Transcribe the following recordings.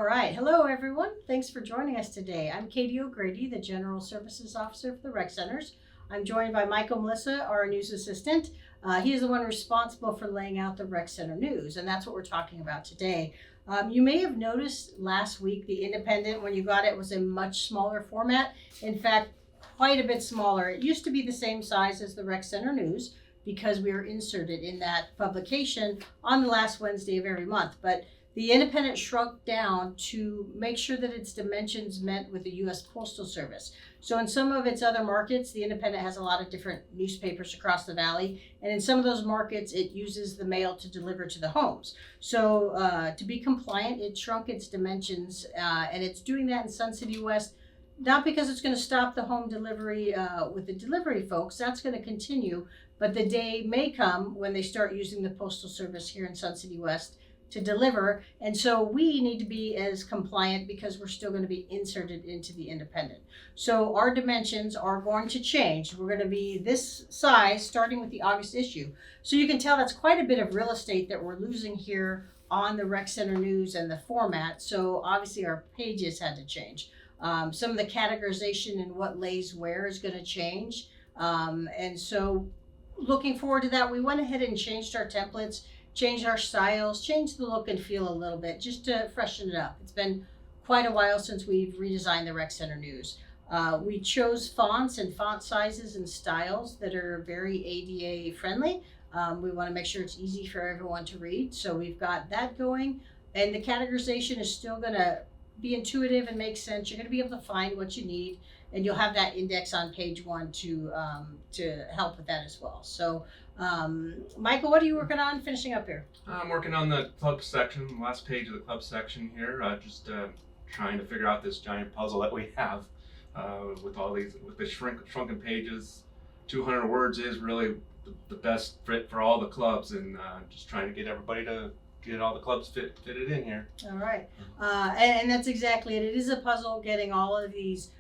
right. Hello, everyone. Thanks for joining us today. I'm Katie O'Grady, the General Services Officer for the Rec Centers. I'm joined by Michael Melissa, our news assistant. He is the one responsible for laying out the Rec Center news, and that's what we're talking about today. You may have noticed last week the Independent, when you got it, was a much smaller format. In fact, quite a bit smaller. It used to be the same size as the Rec Center news because we were inserted in that publication on the last Wednesday of every month. But the Independent shrunk down to make sure that its dimensions met with the U.S. Postal Service. So in some of its other markets, the Independent has a lot of different newspapers across the valley. And in some of those markets, it uses the mail to deliver to the homes. So to be compliant, it shrunk its dimensions, and it's doing that in Sun City West, not because it's going to stop the home delivery with the delivery folks. That's going to continue. But the day may come when they start using the Postal Service here in Sun City West to deliver, and so we need to be as compliant because we're still going to be inserted into the Independent. So our dimensions are going to change. We're going to be this size starting with the August issue. So you can tell that's quite a bit of real estate that we're losing here on the Rec Center News and the format. So obviously our pages had to change. Some of the categorization and what lays where is going to change. And so looking forward to that, we went ahead and changed our templates, changed our styles, changed the look and feel a little bit just to freshen it up. It's been quite a while since we've redesigned the Rec Center News. We chose fonts and font sizes and styles that are very ADA friendly. We want to make sure it's easy for everyone to read. So we've got that going, and the categorization is still going to be intuitive and make sense. You're going to be able to find what you need, and you'll have that index on page 1 to help with that as well. So Michael, what are you working on finishing up here? I'm working on the club section, the last page of the club section here. Just trying to figure out this giant puzzle that we have with all these, with the shrunken pages. 200 words is really the best fit for all the clubs, and just trying to get everybody to get all the clubs fitted in here. All right, and that's exactly it. It is a puzzle getting all of these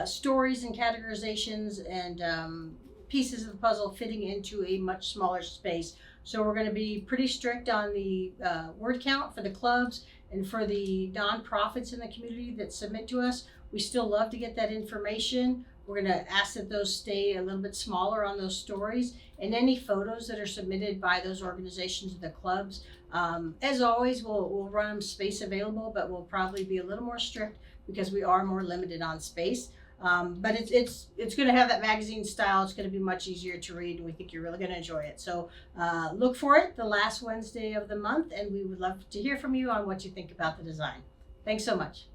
stories and categorizations and pieces of the puzzle fitting into a much smaller space. So we're going to be pretty strict on the word count for the clubs and for the nonprofits in the community that submit to us. We still love to get that information. We're going to ask that those stay a little bit smaller on those stories, and any photos that are submitted by those organizations or the clubs. As always, we'll run them space available, but we'll probably be a little more strict because we are more limited on space. But it's going to have that magazine style. It's going to be much easier to read, and we think you're really going to enjoy it. So look for it the last Wednesday of the month, and we would love to hear from you on what you think about the design. Thanks so much.